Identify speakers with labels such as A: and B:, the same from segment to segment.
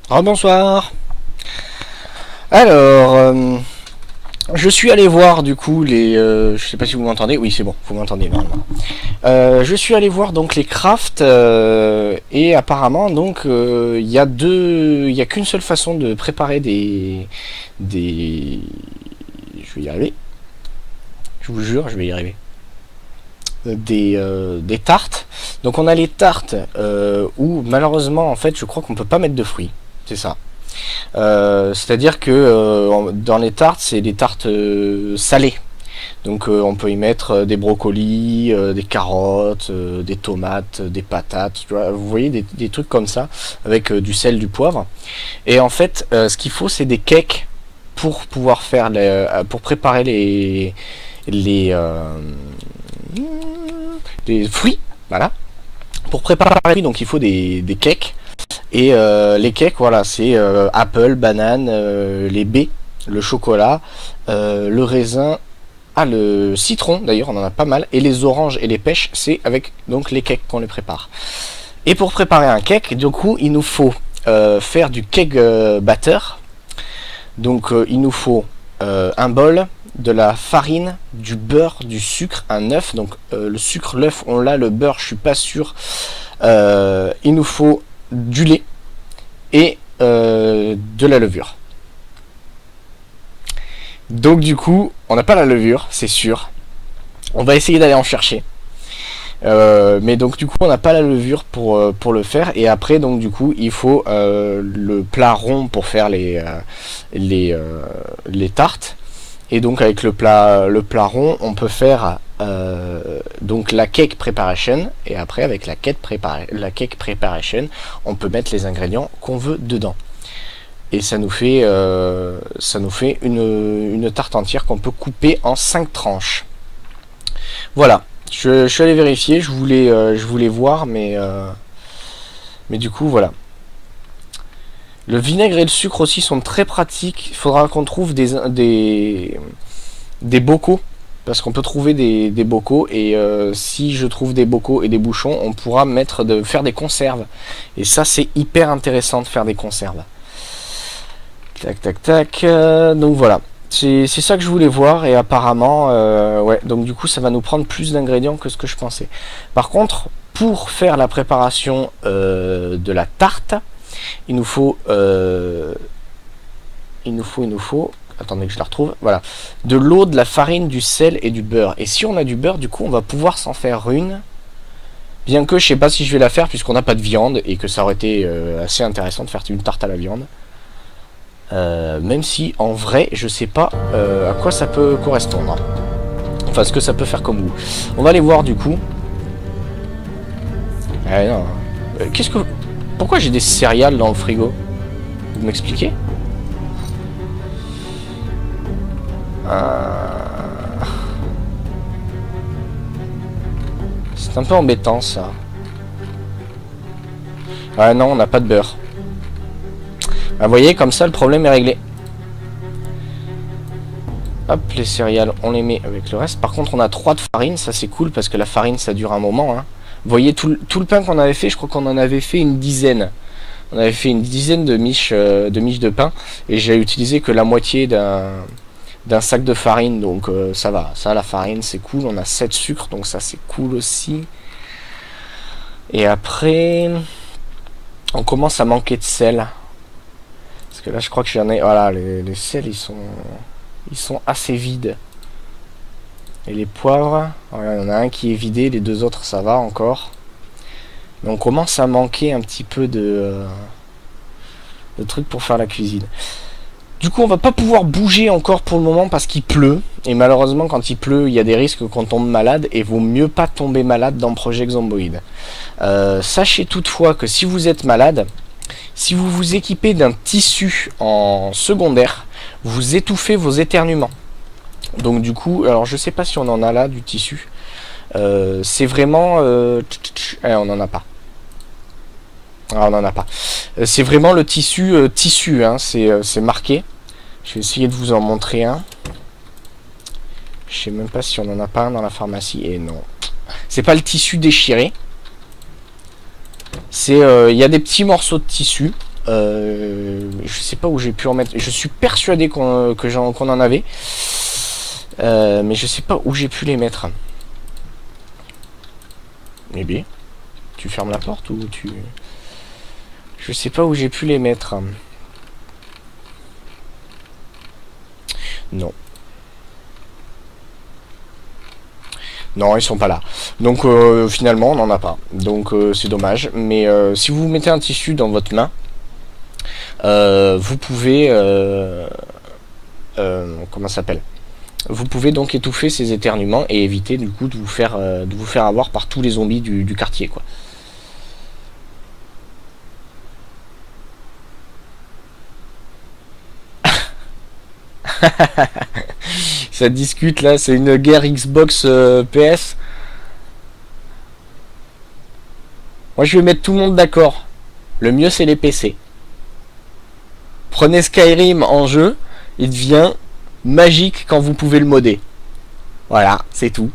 A: Bonsoir. Alors, je suis allé voir du coup les. Je sais pas si vous m'entendez. Oui, c'est bon, vous m'entendez normalement. Je suis allé voir donc les crafts et apparemment donc il y a qu'une seule façon de préparer des. Je vais y arriver. Je vous jure, je vais y arriver. Des tartes. Donc on a les tartes où malheureusement en fait je crois qu'on peut pas mettre de fruits. C'est ça. C'est-à-dire que dans les tartes, c'est des tartes salées. Donc on peut y mettre des brocolis, des carottes, des tomates, des patates. Tu vois, vous voyez des trucs comme ça avec du sel, du poivre. Et en fait, ce qu'il faut, c'est des cakes pour pouvoir faire pour préparer les fruits. Voilà. Pour préparer les fruits, donc il faut des cakes. Et les cakes, voilà, c'est apple, banane, les baies, le chocolat, le raisin, le citron, d'ailleurs, on en a pas mal, et les oranges et les pêches, c'est avec donc les cakes qu'on les prépare. Et pour préparer un cake, du coup, il nous faut faire du cake batter. Donc, il nous faut un bol, de la farine, du beurre, du sucre, un œuf. Donc, le sucre, l'œuf, on l'a, le beurre, je suis pas sûr. Il nous faut du lait et de la levure. Donc du coup, on n'a pas la levure, c'est sûr. On va essayer d'aller en chercher. Mais donc du coup, on n'a pas la levure pour le faire. Et après, donc du coup, il faut le plat rond pour faire les tartes. Et donc avec le plat rond, on peut faire donc la cake preparation, et après avec la cake preparation, on peut mettre les ingrédients qu'on veut dedans. Et ça nous fait une tarte entière qu'on peut couper en 5 tranches. Voilà, je suis allé vérifier, je voulais voir, mais du coup voilà. Le vinaigre et le sucre aussi sont très pratiques. Il faudra qu'on trouve des bocaux. Parce qu'on peut trouver des bocaux. Et si je trouve des bocaux et des bouchons, on pourra faire des conserves. Et ça, c'est hyper intéressant de faire des conserves. Tac, tac, tac. Donc voilà. C'est ça que je voulais voir. Et apparemment, ouais. Donc du coup, ça va nous prendre plus d'ingrédients que ce que je pensais. Par contre, pour faire la préparation de la tarte, il nous faut, attendez que je la retrouve, voilà, de l'eau, de la farine, du sel et du beurre. Et si on a du beurre, du coup, on va pouvoir s'en faire une. Bien que je sais pas si je vais la faire puisqu'on n'a pas de viande et que ça aurait été assez intéressant de faire une tarte à la viande. Même si en vrai, je sais pas à quoi ça peut correspondre. Enfin, ce que ça peut faire comme goût. On va aller voir du coup. Non. Qu'est-ce que... Pourquoi j'ai des céréales dans le frigo? Vous m'expliquez? C'est un peu embêtant ça. Ah non, on n'a pas de beurre. Vous voyez, comme ça le problème est réglé. Hop, les céréales, on les met avec le reste. Par contre, on a 3 de farine, ça c'est cool parce que la farine ça dure un moment. Hein. Vous voyez, tout le pain qu'on avait fait, je crois qu'on en avait fait une dizaine. On avait fait une dizaine de miches de pain et j'ai utilisé que la moitié d'un sac de farine, donc ça va. Ça, la farine, c'est cool. On a 7 sucres, donc ça c'est cool aussi. Et après, on commence à manquer de sel. Parce que là, je crois que j'en ai... Voilà, les sels, ils sont assez vides. Et les poivres, voilà, il y en a un qui est vidé, les deux autres ça va encore. Mais on commence à manquer un petit peu de trucs pour faire la cuisine. Du coup on va pas pouvoir bouger encore pour le moment parce qu'il pleut. Et malheureusement quand il pleut il y a des risques qu'on tombe malade. Et vaut mieux pas tomber malade dans Project Zomboid. Sachez toutefois que si vous êtes malade, si vous vous équipez d'un tissu en secondaire, vous étouffez vos éternuements. Donc du coup, alors je sais pas si on en a là du tissu. C'est vraiment... on en a pas. Ah, on n'en a pas. C'est vraiment le tissu, hein, c'est marqué. Je vais essayer de vous en montrer un. Je sais même pas si on en a pas un dans la pharmacie. Et non. C'est pas le tissu déchiré. C'est, y a des petits morceaux de tissu. Je sais pas où j'ai pu en mettre. Je suis persuadé qu'on en avait. Mais je sais pas où j'ai pu les mettre. Eh bien, tu fermes la porte ou tu... Je sais pas où j'ai pu les mettre. Non. Non, ils sont pas là. Donc finalement, on n'en a pas. Donc c'est dommage. Mais si vous mettez un tissu dans votre main, vous pouvez... comment ça s'appelle? Vous pouvez donc étouffer ces éternuements et éviter du coup de vous faire avoir par tous les zombies du quartier, quoi. Ça discute là, c'est une guerre Xbox PS. Moi je vais mettre tout le monde d'accord. Le mieux c'est les PC. Prenez Skyrim en jeu, il devient magique quand vous pouvez le modder. Voilà, c'est tout.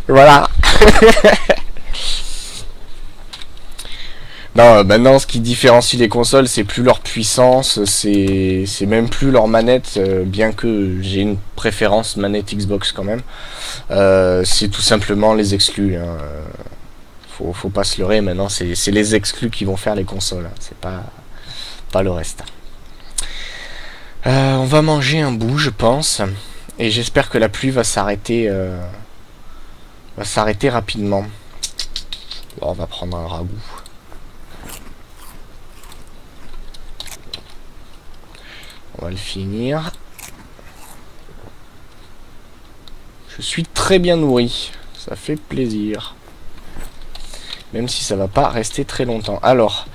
A: Voilà. Non, maintenant ce qui différencie les consoles, c'est plus leur puissance, c'est même plus leur manette, bien que j'ai une préférence manette Xbox quand même. C'est tout simplement les exclus. Hein. Faut pas se leurrer, maintenant c'est les exclus qui vont faire les consoles, hein. C'est pas le reste. On va manger un bout, je pense, et j'espère que la pluie va s'arrêter rapidement. Bon, on va prendre un ragoût. On va le finir. Je suis très bien nourri. Ça fait plaisir. Même si ça va pas rester très longtemps. Alors,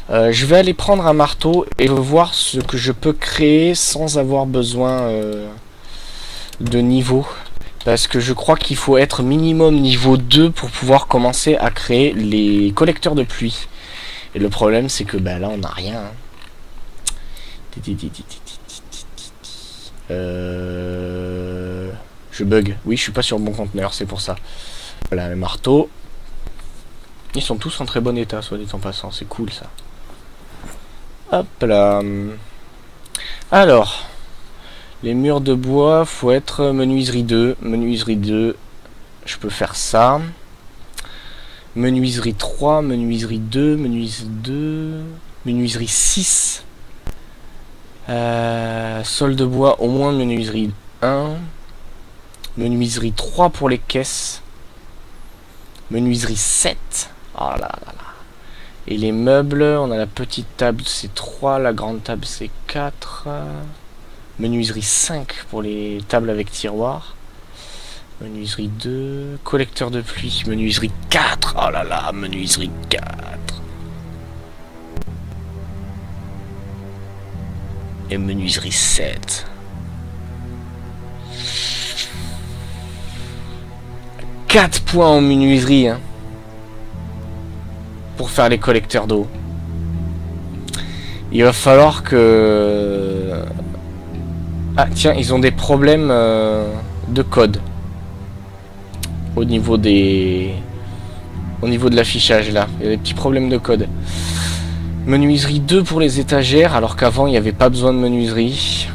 A: je vais aller prendre un marteau et voir ce que je peux créer sans avoir besoin de niveau. Parce que je crois qu'il faut être minimum niveau 2 pour pouvoir commencer à créer les collecteurs de pluie. Et le problème c'est que là on n'a rien. Hein. Je bug. Oui, je suis pas sur le bon conteneur, c'est pour ça. Voilà, les marteaux. Ils sont tous en très bon état, soit dit en passant. C'est cool, ça. Hop là. Alors. Les murs de bois, faut être menuiserie 2. Menuiserie 2, je peux faire ça. Menuiserie 3, menuiserie 2, menuiserie 2, menuiserie 6. Sol de bois, au moins menuiserie 1. Menuiserie 3 pour les caisses. Menuiserie 7. Oh là là là. Et les meubles, on a la petite table, c'est 3. La grande table, c'est 4. Menuiserie 5 pour les tables avec tiroir. Menuiserie 2. Collecteur de pluie. Menuiserie 4. Oh là là, menuiserie 4. Et menuiserie 7. 4 points en menuiserie, hein, pour faire les collecteurs d'eau. Il va falloir que... Ah tiens, ils ont des problèmes de code. Au niveau de l'affichage là. Il y a des petits problèmes de code. Menuiserie 2 pour les étagères, alors qu'avant il n'y avait pas besoin de menuiserie.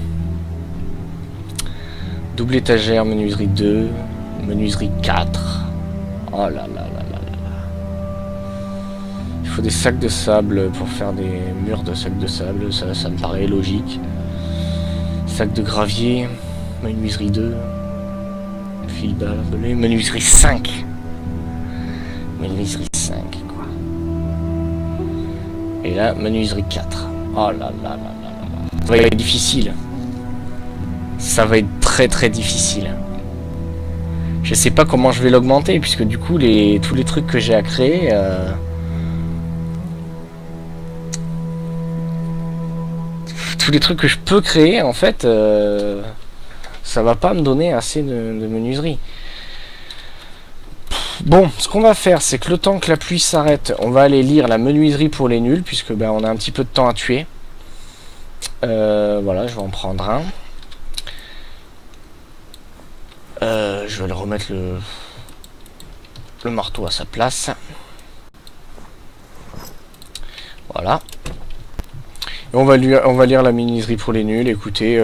A: Double étagère, menuiserie 2. Menuiserie 4. Oh là là là là là. Il faut des sacs de sable pour faire des murs de sacs de sable. Ça me paraît logique. Sac de gravier. Menuiserie 2. Fil barbelé. Menuiserie 5. Menuiserie 5 quoi. Et là, menuiserie 4. Oh là là là là là. Ça va être difficile. Ça va être très très difficile. Je sais pas comment je vais l'augmenter, puisque du coup, tous les trucs que j'ai à créer... tous les trucs que je peux créer, en fait, ça va pas me donner assez de menuiserie. Bon, ce qu'on va faire, c'est que le temps que la pluie s'arrête, on va aller lire la menuiserie pour les nuls, puisque on a un petit peu de temps à tuer. Voilà, je vais en prendre un. Je vais le remettre le marteau à sa place. Voilà. Et on va lire la menuiserie pour les nuls. Écoutez,